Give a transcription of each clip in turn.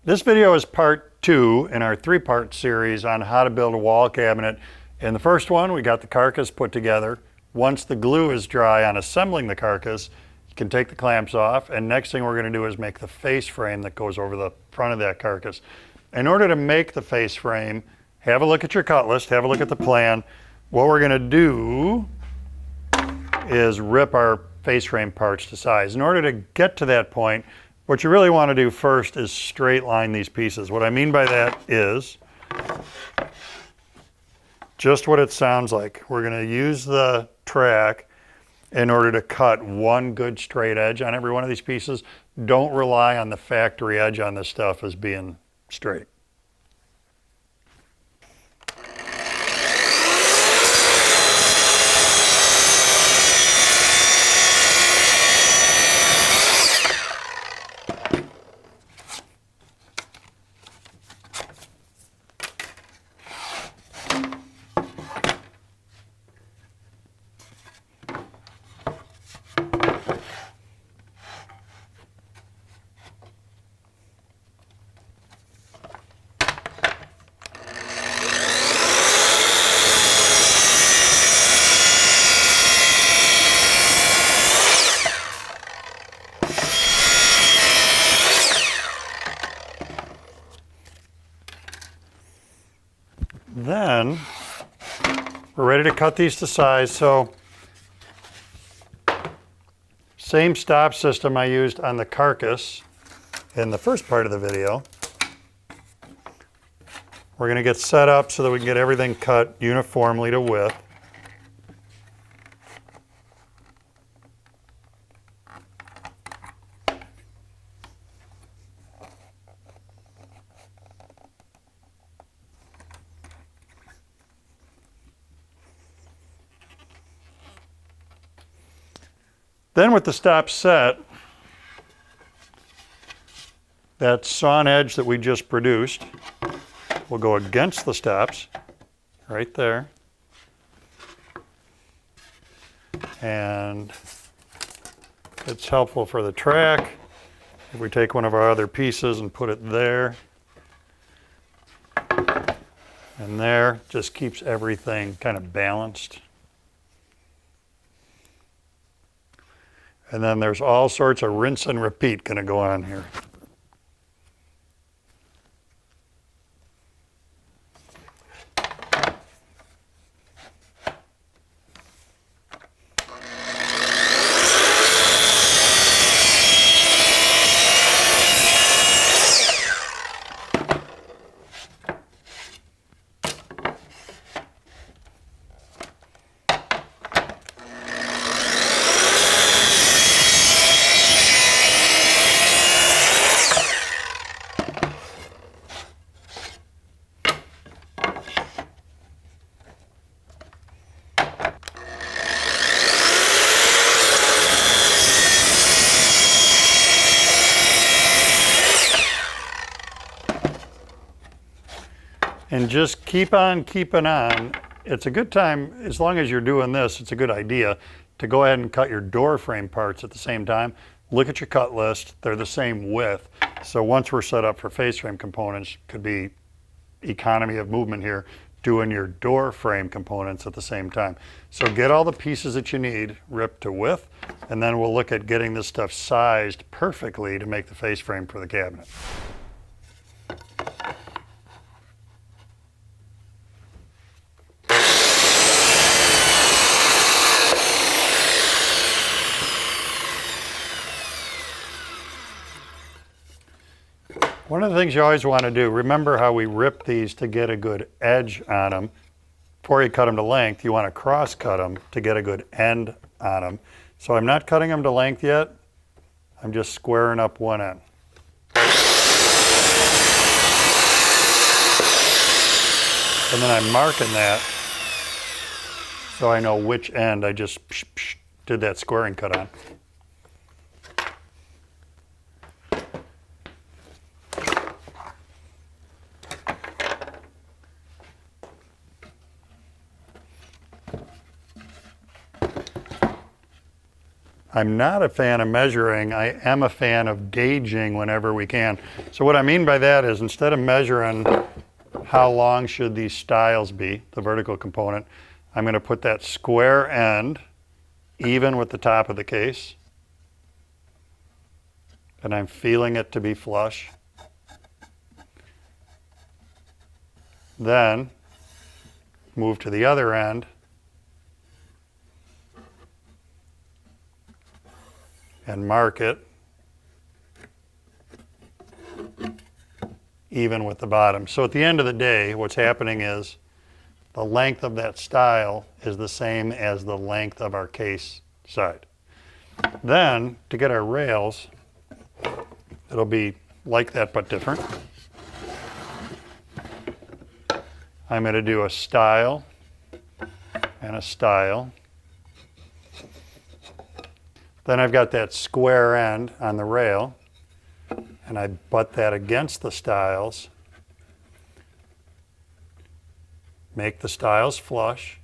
This video is part 2 in our 3-part series on how to build a wall cabinet. In the first one, we got the carcass put together. Once the glue is dry on assembling the carcass, you can take the clamps off, and next thing we're going to do is make the face frame that goes over the front of that carcass. In order to make the face frame, have a look at your cut list, have a look at the plan. What we're going to do is rip our face frame parts to size. In order to get to that point, what you really want to do first is straight line these pieces. What I mean by that is just what it sounds like. We're going to use the track in order to cut one good straight edge on every one of these pieces. Don't rely on the factory edge on this stuff as being straight. Then we're ready to cut these to size. So same stop system I used on the carcass in the first part of the video. We're going to get set up so that we can get everything cut uniformly to width. Then with the stop set, that sawn edge that we just produced will go against the stops, right there. And it's helpful for the track. If we take one of our other pieces and put it there and there, just keeps everything kind of balanced. And then there's all sorts of rinse and repeat going to go on here. And just keep on keeping on. It's a good time, as long as you're doing this, it's a good idea to go ahead and cut your door frame parts at the same time. Look at your cut list, they're the same width. So once we're set up for face frame components, could be economy of movement here, doing your door frame components at the same time. So get all the pieces that you need ripped to width, and then we'll look at getting this stuff sized perfectly to make the face frame for the cabinet. One of the things you always want to do, remember how we ripped these to get a good edge on them. Before you cut them to length, you want to cross cut them to get a good end on them. So I'm not cutting them to length yet. I'm just squaring up one end. And then I'm marking that so I know which end I just did that squaring cut on. I'm not a fan of measuring. I am a fan of gauging whenever we can. So what I mean by that is instead of measuring how long should these stiles be, the vertical component, I'm going to put that square end even with the top of the case. And I'm feeling it to be flush. Then move to the other end and mark it even with the bottom. So at the end of the day, what's happening is the length of that stile is the same as the length of our case side. Then, to get our rails, it'll be like that but different. I'm going to do a stile and a stile. Then I've got that square end on the rail, and I butt that against the stiles. Make the stiles flush.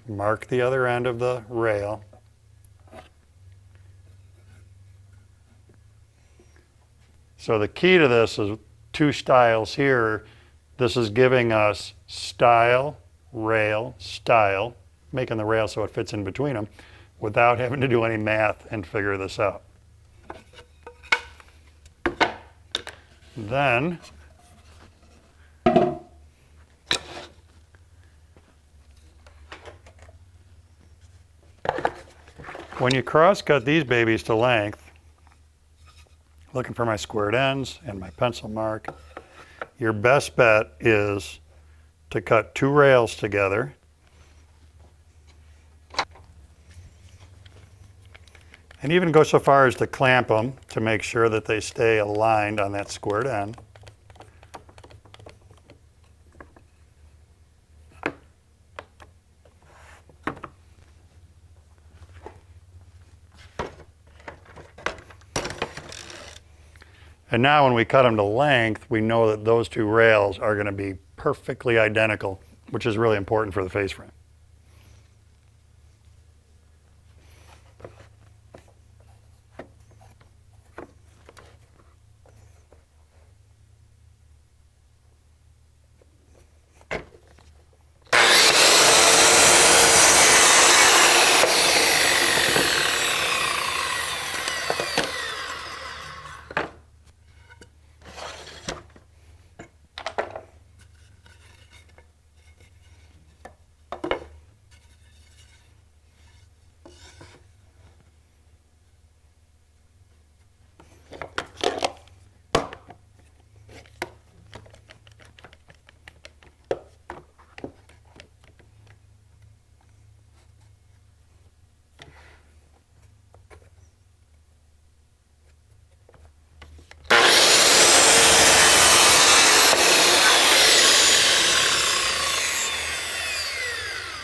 Mark the other end of the rail. So the key to this is two stiles here. This is giving us stile, rail, stile, making the rail so it fits in between them without having to do any math and figure this out. Then when you cross cut these babies to length, looking for my squared ends and my pencil mark, your best bet is to cut two rails together. And even go so far as to clamp them to make sure that they stay aligned on that squared end. And now when we cut them to length, we know that those two rails are going to be perfectly identical, which is really important for the face frame.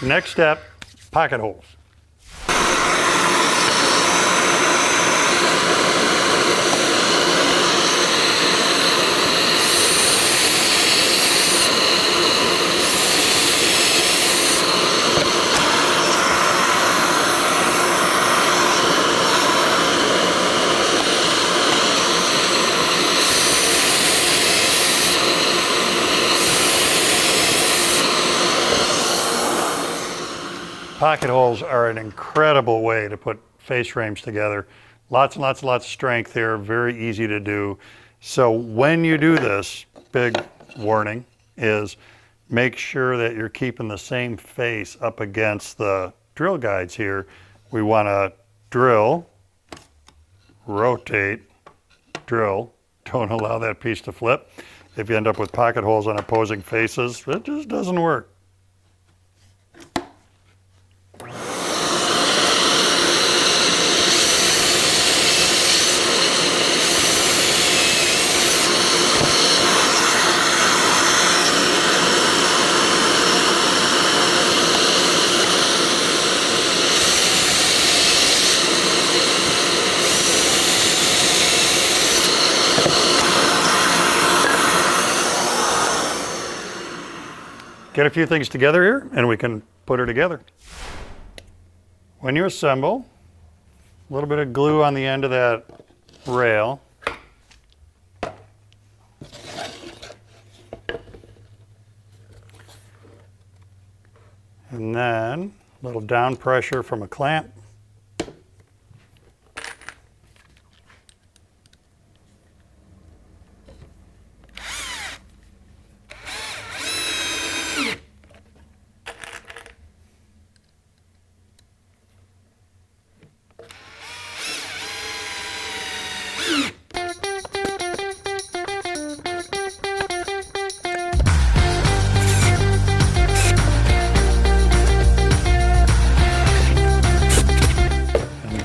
Next step, pocket holes. Pocket holes are an incredible way to put face frames together. Lots and lots and lots of strength here, very easy to do. So when you do this, big warning is make sure that you're keeping the same face up against the drill guides here. We want to drill, rotate, drill. Don't allow that piece to flip. If you end up with pocket holes on opposing faces, it just doesn't work. get a few things together here and we can put her together. When you assemble, a little bit of glue on the end of that rail. And then a little down pressure from a clamp.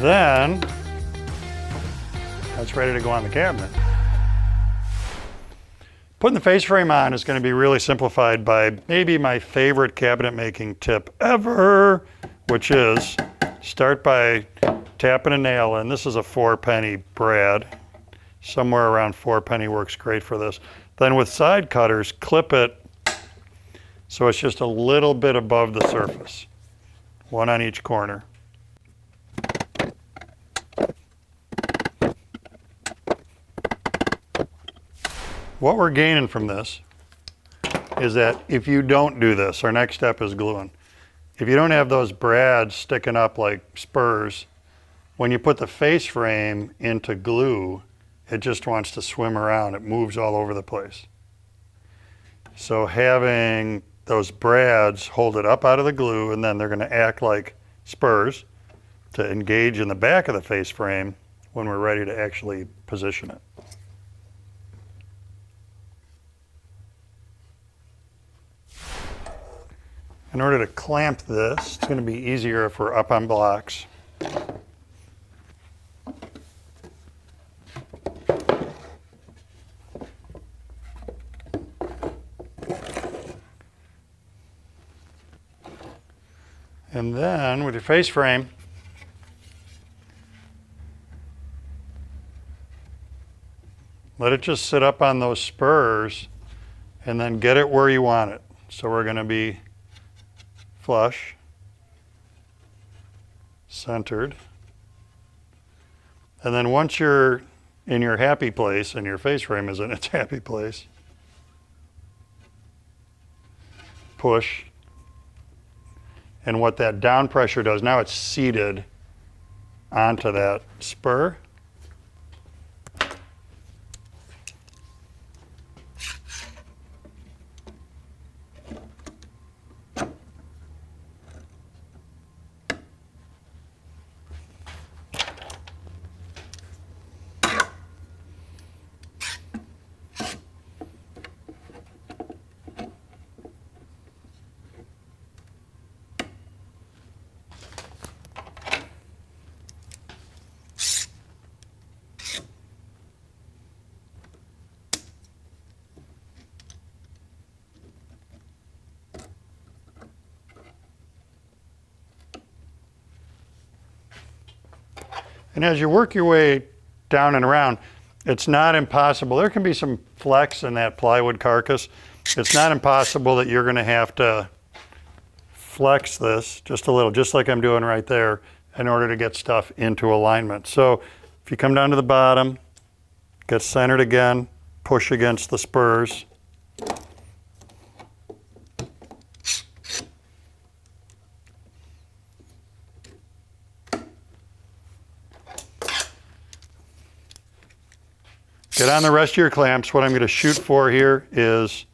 Then that's ready to go on the cabinet. Putting the face frame on is going to be really simplified by maybe my favorite cabinet making tip ever, which is start by tapping a nail in. This is a 4-penny brad. Somewhere around 4-penny works great for this. Then with side cutters, clip it so it's just a little bit above the surface. One on each corner. What we're gaining from this is that if you don't do this, our next step is gluing. If you don't have those brads sticking up like spurs, when you put the face frame into glue, it just wants to swim around. It moves all over the place. So having those brads hold it up out of the glue, and then they're going to act like spurs to engage in the back of the face frame when we're ready to actually position it. In order to clamp this, it's going to be easier if we're up on blocks. And then with your face frame, let it just sit up on those spurs and then get it where you want it. So we're going to be flush, centered, and then once you're in your happy place and your face frame is in its happy place, push, and what that down pressure does, now it's seated onto that spur. And as you work your way down and around, it's not impossible. There can be some flex in that plywood carcass. It's not impossible that you're going to have to flex this just a little, just like I'm doing right there, in order to get stuff into alignment. So if you come down to the bottom, get centered again, push against the spurs. Get on the rest of your clamps. What I'm going to shoot for here is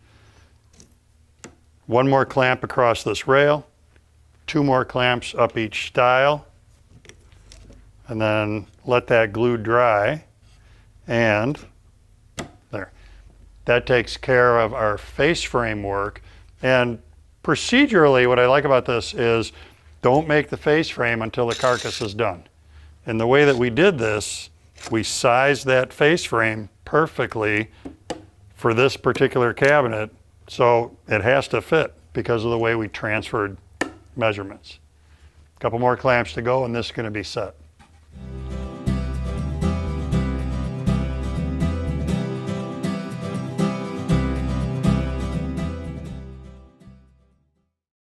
one more clamp across this rail, 2 more clamps up each stile, and then let that glue dry, and there. That takes care of our face frame work. And procedurally, what I like about this is don't make the face frame until the carcass is done. And the way that we did this, we sized that face frame perfectly for this particular cabinet, so it has to fit because of the way we transferred measurements. A couple more clamps to go and this is going to be set.